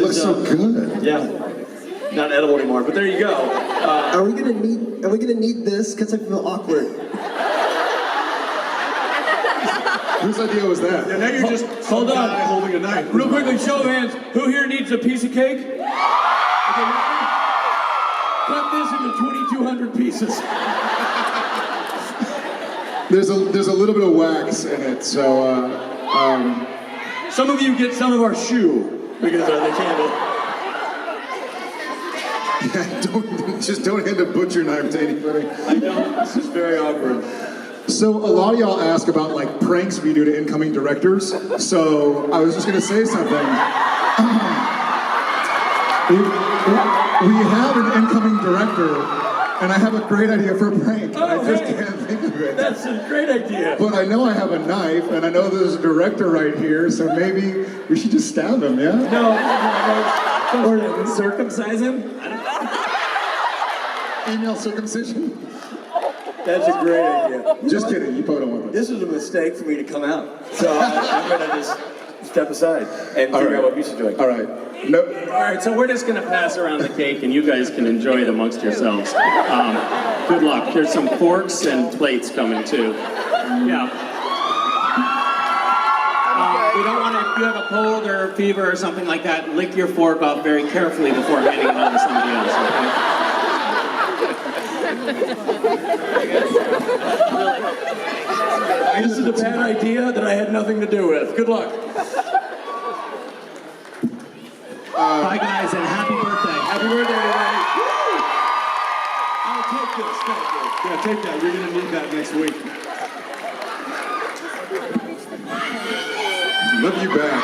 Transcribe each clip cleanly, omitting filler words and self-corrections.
Looks so good. Yeah, not edible anymore, but there you go. Are we gonna need this? Because I feel awkward. Whose idea was that? Yeah, now you're just Hold on. holding a knife. Real quickly, show of hands. Who here needs a piece of cake? Okay, cut this into 2,200 pieces. There's a little bit of wax in it, so Some of you get some of our shoe because of the candle. don't hand a butcher knife to anybody. I know, this is very awkward. So a lot of y'all ask about like pranks we do to incoming directors. So I was just gonna say something. We have an incoming director, and I have a great idea for a prank. Oh, I just hey. can't think of it. That's a great idea. But I know I have a knife, and I know there's a director right here, so maybe we should just stab him, yeah? No, Or circumcise him? Female circumcision? that's a great idea. Just kidding, you probably don't want this. This is a mistake for me to come out. So I'm gonna just step aside and figure out what Misha's doing. All right. Nope. All right, so we're just gonna pass around the cake and you guys can enjoy it amongst yourselves. Good luck. There's some forks and plates coming too. Yeah. We don't want to, if you have a cold or fever or something like that, lick your fork off very carefully before handing it on to somebody else, okay? This is a bad idea that I had nothing to do with. Good luck. Bye guys and happy birthday. Happy birthday, everybody. Woo! I'll take this. Thank you. Yeah, take that. You're gonna need that next week. Love you back.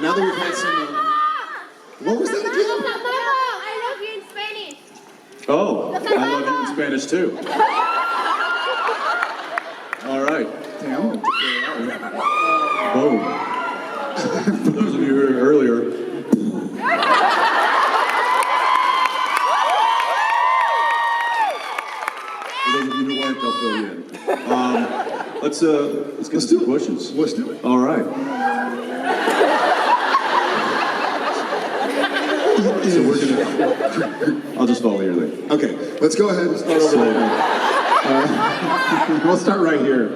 Now that we've had some... what was that again? I love you in Spanish. Oh, I love you in Spanish too. All right. Damn. Boom. For those of you who heard it earlier, for those of you who weren't, they'll fill you in. Let's get to some questions. Let's do it. All right. So we're gonna. I'll just follow your lead. Okay, let's go ahead and start over there. We'll start right here.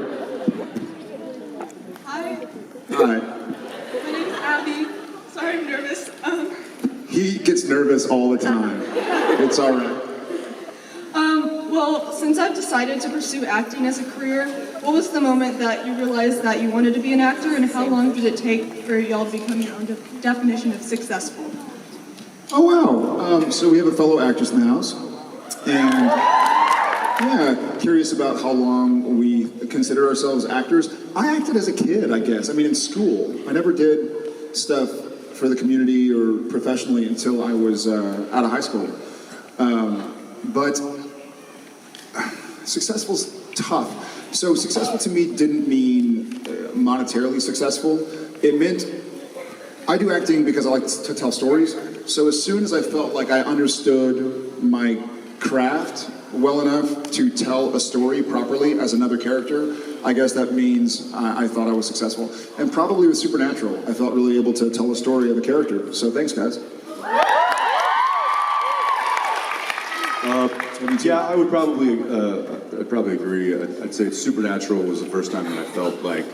Hi, Hi. my name is Abby. Sorry, I'm nervous. He gets nervous all the time. It's all right. Well, since I've decided to pursue acting as a career, what was the moment that you realized that you wanted to be an actor, and how long did it take for y'all to become your own definition of successful? Oh, wow. So we have a fellow actress in the house. And yeah, curious about how long we consider ourselves actors. I acted as a kid, I guess. I mean, in school. I never did stuff for the community or professionally until I was out of high school. But successful's tough. So successful to me didn't mean monetarily successful. It meant I do acting because I like to tell stories. So as soon as I felt like I understood my craft well enough to tell a story properly as another character, I guess that means I thought I was successful. And probably with Supernatural, I felt really able to tell a story of a character. So thanks, guys. Yeah, I would probably, I'd probably agree. I'd say Supernatural was the first time that I felt like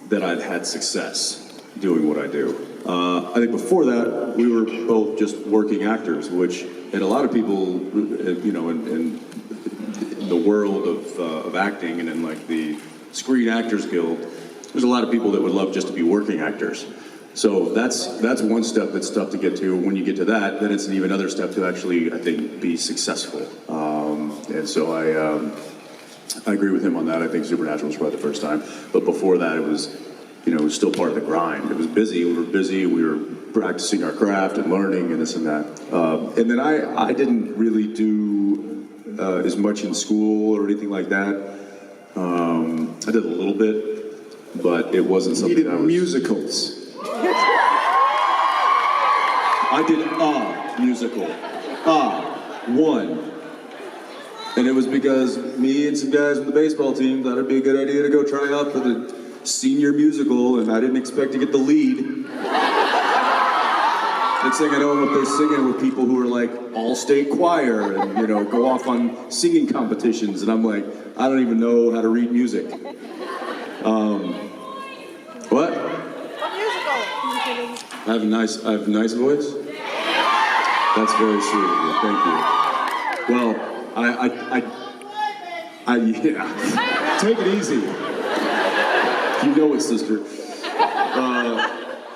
that I'd had success doing what I do. I think before that, we were both just working actors, which, and a lot of people, you know, in the world of acting and in like the Screen Actors Guild, there's a lot of people that would love just to be working actors. So that's one step that's tough to get to. When you get to that, then it's an even other step to actually, I think, be successful. And so I agree with him on that. I think Supernatural was probably the first time. But before that, it was, you know, it was still part of the grind. It was busy. We were busy. We were practicing our craft and learning and this and that. And then I didn't really do as much in school or anything like that. I did a little bit, but it wasn't something He did I was... musicals. I did a musical. One. And it was because me and some guys from the baseball team thought it'd be a good idea to go try out for the senior musical, and I didn't expect to get the lead. Next thing I know, I'm up there singing with people who are like all-state choir and, you know, go off on singing competitions. And I'm like, I don't even know how to read music. What? I have a nice voice? That's very sweet of you. Thank you. Well, yeah. Take it easy. You know it, sister.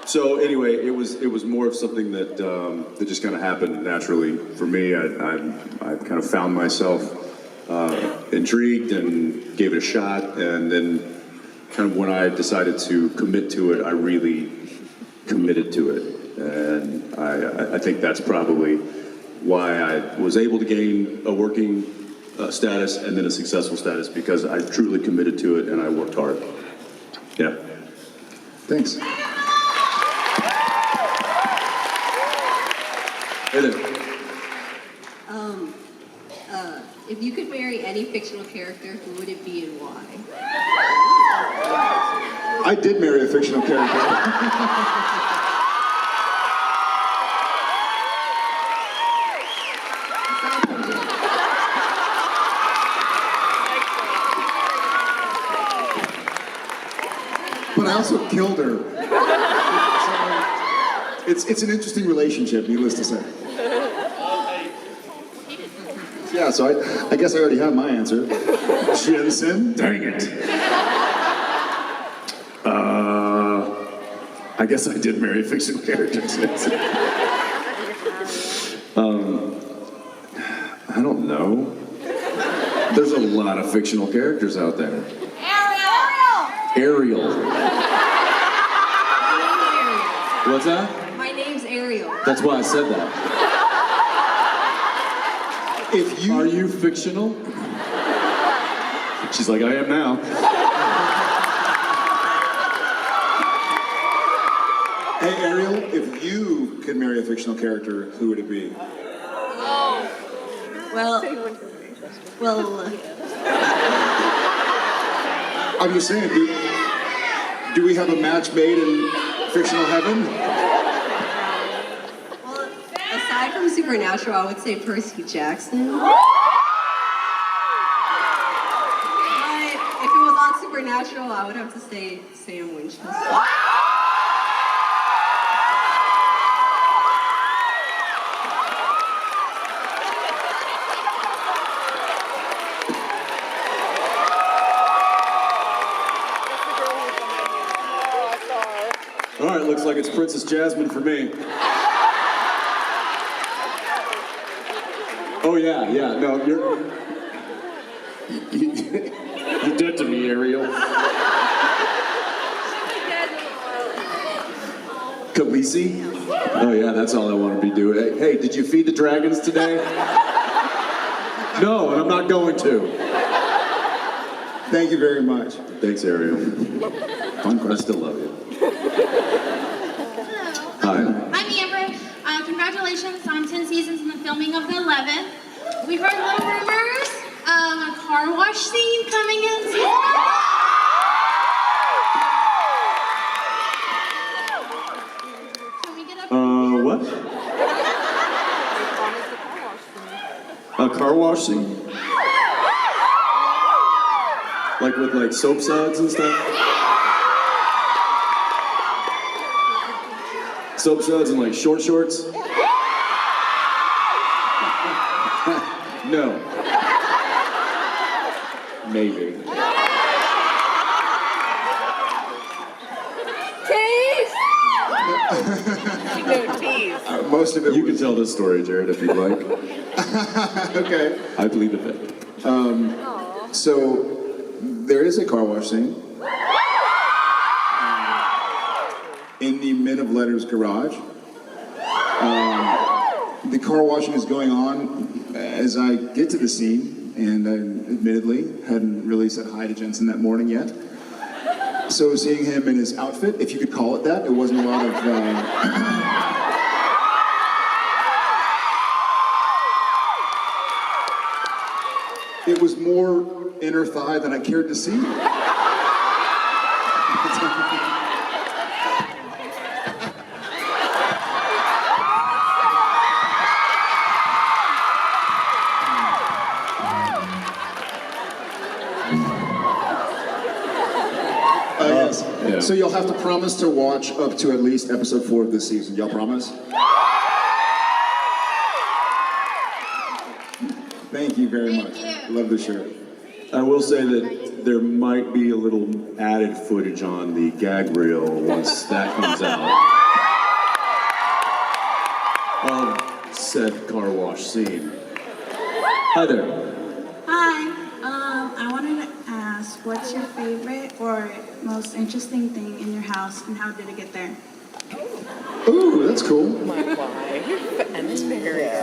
So anyway, it was more of something that that just kind of happened naturally for me. I kind of found myself intrigued and gave it a shot, and then kind of when I decided to commit to it, I really committed to it, and I think that's probably why I was able to gain a working status and then a successful status, because I truly committed to it and I worked hard. Yeah. Thanks. Hey there. If you could marry any fictional character, who would it be and why? I did marry a fictional character. But I also killed her. So it's an interesting relationship, needless to say. Yeah, so I guess I already have my answer. Jensen. Dang it. I guess I did marry a fictional character. I don't know. There's a lot of fictional characters out there. Ariel. What's that? My name's Ariel. That's why I said that. If you Are you fictional? She's like, I am now. Hey Ariel, if you could marry a fictional character, who would it be? Well, I'm just saying, do we have a match made in fictional heaven? aside from Supernatural, I would say Percy Jackson. But if it was on Supernatural, I would have to say Sam Winchester. All right, looks like it's Princess Jasmine for me. Oh yeah, no, you're dead to me, Ariel. Khaleesi? Oh yeah, that's all I want to be doing. Hey, did you feed the dragons today? No, and I'm not going to. Thank you very much. Thanks, Ariel. I still love you. Hi. I'm Amber. Congratulations on 10 seasons and the filming of the 11th. We've heard little rumors of a car wash scene coming in season 1. Can we get up? What? A car wash scene? Like with like soap suds and stuff? Soap suds and like short shorts? No. Maybe. Most of it You can was... tell this story, Jared, if you'd like. Okay. I plead the fifth. So, there is a car wash scene in the Men of Letters garage. The car washing is going on as I get to the scene, and I admittedly hadn't really said hi to Jensen that morning yet. So seeing him in his outfit, if you could call it that, it wasn't a lot of... It was more inner thigh than I cared to see. Yes. Yeah. So you'll have to promise to watch up to at least episode 4 of this season. Y'all promise? Thank you very much. Thank you. Love the shirt. I will say that there might be a little added footage on the gag reel once that comes out. Of said car wash scene. Hi there. Hi, I wanted to ask, what's your favorite or most interesting thing in your house and how did it get there? Ooh, that's cool.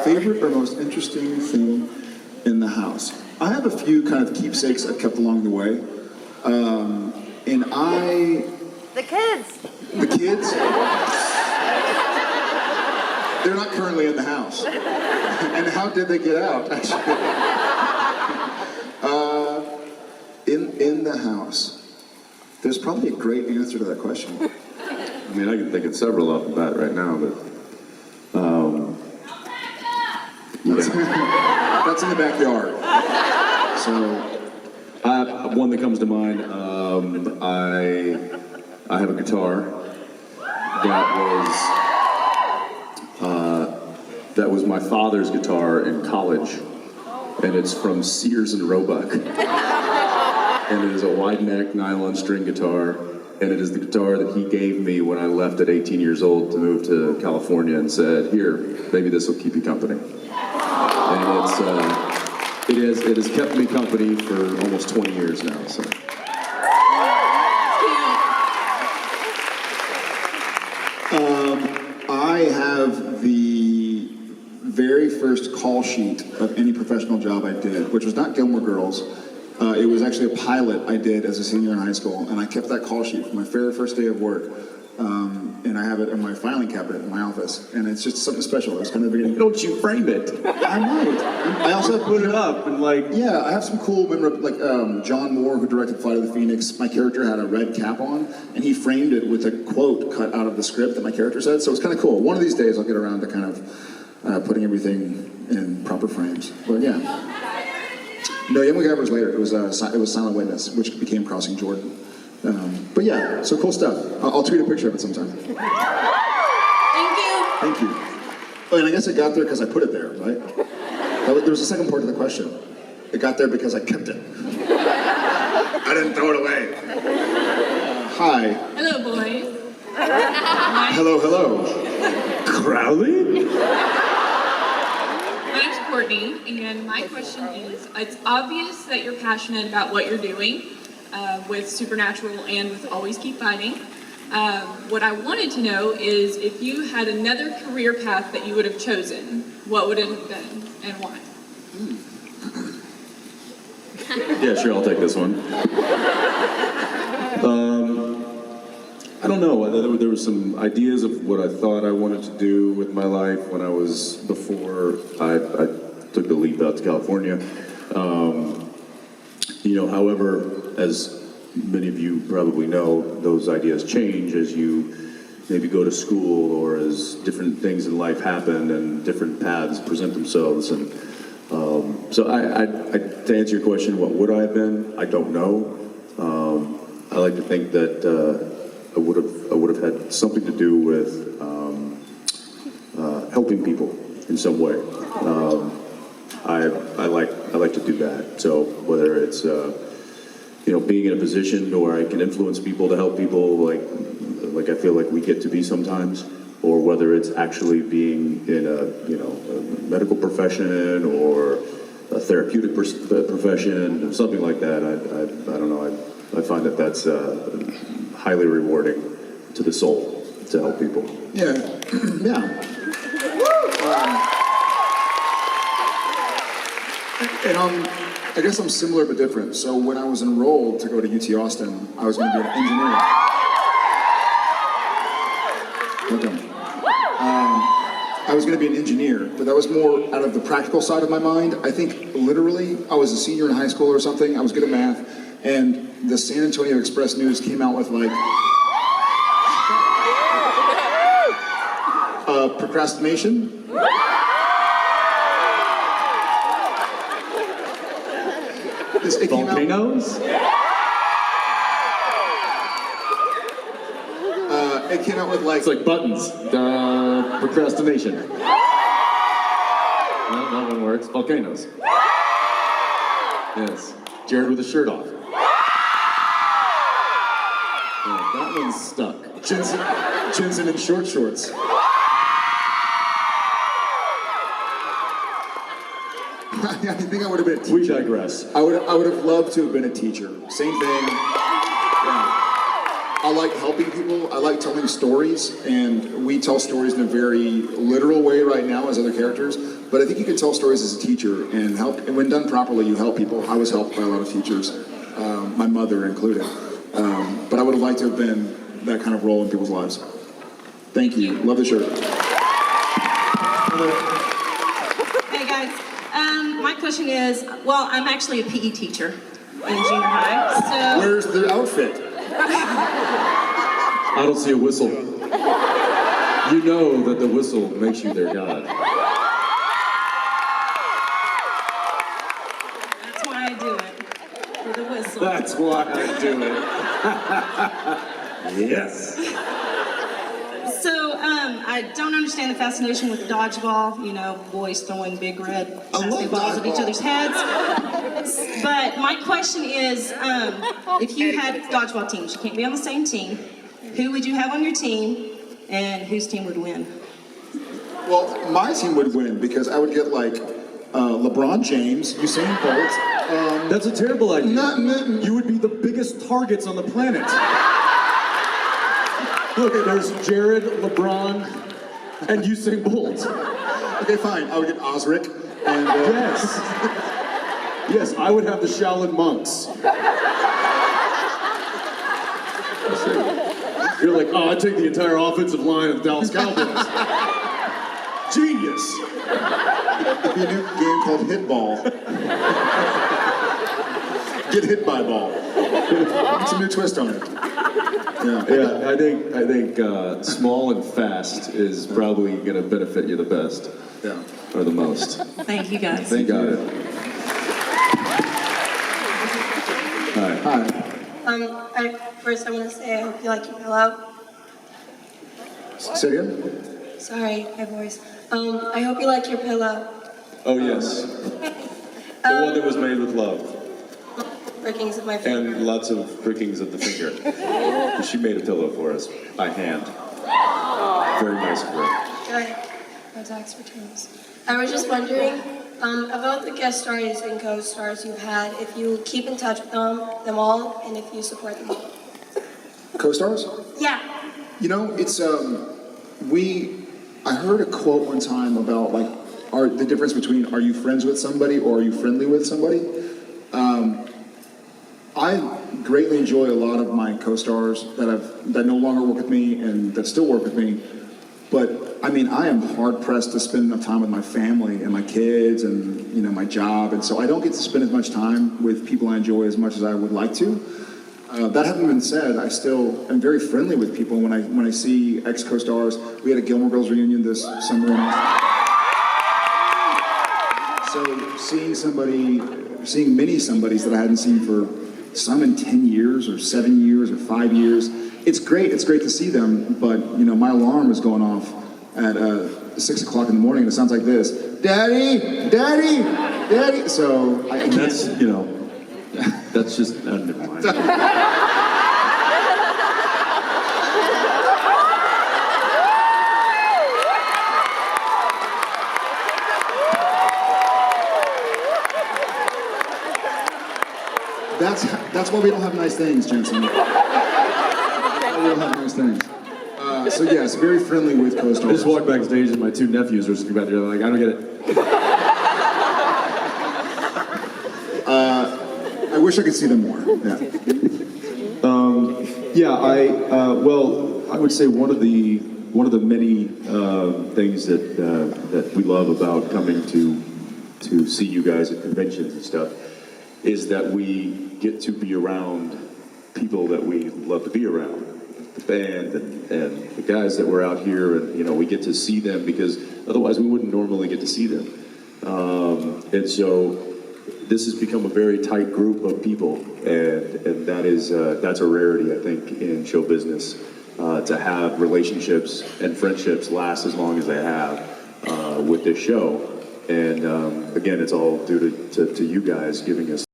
Favorite or most interesting thing in the house? I have a few kind of keepsakes I've kept along the way. The kids. The kids? They're not currently in the house. And how did they get out, actually? In the house. There's probably a great answer to that question. I mean, I can think of several off the bat right now, but That's in the backyard. So, one that comes to mind. I have a guitar that was my father's guitar in college, and it's from Sears and Roebuck, and it is a wide neck nylon string guitar. And it is the guitar that he gave me when I left at 18 years old to move to California and said, here, maybe this will keep you company. And it has kept me company for almost 20 years now, so. I have the very first call sheet of any professional job I did, which was not Gilmore Girls. It was actually a pilot I did as a senior in high school, and I kept that call sheet from my very first day of work. And I have it in my filing cabinet in my office, and it's just something special. It's kind of the beginning. Don't you frame it. I might. I also Put it up and like. Yeah, I have some cool like John Moore, who directed Flight of the Phoenix. My character had a red cap on, and he framed it with a quote cut out of the script that my character said. So it's kind of cool. One of these days, I'll get around to kind of putting everything in proper frames. But yeah. No, Young MacGyver's later. It was Silent Witness, which became Crossing Jordan. But yeah, so cool stuff. I'll tweet a picture of it sometime. Thank you. Thank you. Oh, and I guess it got there because I put it there, right? There was a second part of the question. It got there because I kept it. I didn't throw it away. Hi. Hello, boys. Hello, hello. Crowley? My name's Courtney, and my question is, it's obvious that you're passionate about what you're doing with Supernatural and with Always Keep Fighting. What I wanted to know is if you had another career path that you would have chosen, what would it have been and why? Yeah, sure, I'll take this one. I don't know. There were some ideas of what I thought I wanted to do with my life when before I took the leap out to California. However, as many of you probably know, those ideas change as you maybe go to school or as different things in life happen and different paths present themselves. And so to answer your question, what would I have been? I don't know. I like to think that I would have had something to do with helping people in some way. I like to do that. So whether it's being in a position where I can influence people to help people, like I feel like we get to be sometimes, or whether it's actually being in a medical profession or a therapeutic profession, something like that. I don't know. I find that that's highly rewarding to the soul to help people. Yeah. Yeah. And I guess I'm similar but different. So when I was enrolled to go to UT Austin, I was going to be an engineer. Welcome. I was going to be an engineer, but that was more out of the practical side of my mind. I think literally, I was a senior in high school or something. I was good at math, and the San Antonio Express News came out with procrastination. It came out. Volcanoes? it came out with like It's like buttons. Procrastination. No, that one works. Volcanoes. Yes. Jared with a shirt off. Yeah, that one's stuck. Jensen in short shorts. I think I would have been a teacher. We digress. I would have loved to have been a teacher. Same thing. Yeah. I like helping people. I like telling stories, and we tell stories in a very literal way right now as other characters. But I think you can tell stories as a teacher and help. And when done properly, you help people. I was helped by a lot of teachers, my mother included. But I would have liked to have been that kind of role in people's lives. Thank you. Love the shirt. Hey guys, my question is, well, I'm actually a PE teacher in junior high, so... Where's the outfit? I don't see a whistle. You know that the whistle makes you their god. That's why I do it, for the whistle. That's why I do it. Yes. So, I don't understand the fascination with dodgeball, you know, boys throwing big red plastic balls at each other's heads. But my question is, if you had dodgeball teams, you can't be on the same team, who would you have on your team, and whose team would win? Well, my team would win because I would get like LeBron James, Usain Bolt. That's a terrible idea. Not- You would be the biggest targets on the planet. Look, there's Jared, LeBron, and Usain Bolt. Okay, fine. I would get Osric and Yes. Yes, I would have the Shaolin monks. You're like, oh, I'd take the entire offensive line of the Dallas Cowboys. Genius. It'd be a new game called Hit Ball. Get hit by ball. It's a new twist on it. Yeah, I think small and fast is probably going to benefit you the best. Yeah. Or the most. Thank you guys. Thank you. Hi. First I want to say I hope you like your pillow. Say it again? Sorry, my voice. I hope you like your pillow. Oh, yes. The one that was made with love. Workings of my finger. And lots of prickings of the finger. She made a pillow for us by hand. Very nice of her. Good. No tax returns. I was just wondering about the guest stars and co-stars you've had, if you keep in touch with them all, and if you support them all. Co-stars? Yeah. You know, it's I heard a quote one time about like the difference between are you friends with somebody or are you friendly with somebody? I greatly enjoy a lot of my co-stars that no longer work with me and that still work with me. But I mean, I am hard pressed to spend enough time with my family and my kids and my job, and so I don't get to spend as much time with people I enjoy as much as I would like to. That having been said, I still am very friendly with people when I see ex co-stars. We had a Gilmore Girls reunion this summer. So seeing many somebodies that I hadn't seen for some in 10 years or 7 years or 5 years, it's great. It's great to see them, but my alarm is going off at 6 o'clock in the morning and it sounds like this: Daddy, Daddy, Daddy. So that's that's just never mind. That's why we don't have nice things, Jensen. That's why we don't have nice things. So yes, very friendly with I co-stars. just walked backstage and my two nephews were sitting back there like, I don't get it. I wish I could see them more. Yeah. I would say one of the many things that we love about coming to see you guys at conventions and stuff is that we get to be around people that we love to be around, the band and the guys that were out here, and we get to see them because otherwise we wouldn't normally get to see them, and so this has become a very tight group of people, and that's a rarity, I think, in show business. to have relationships and friendships last as long as they have with this show. And again, it's all due to you guys giving us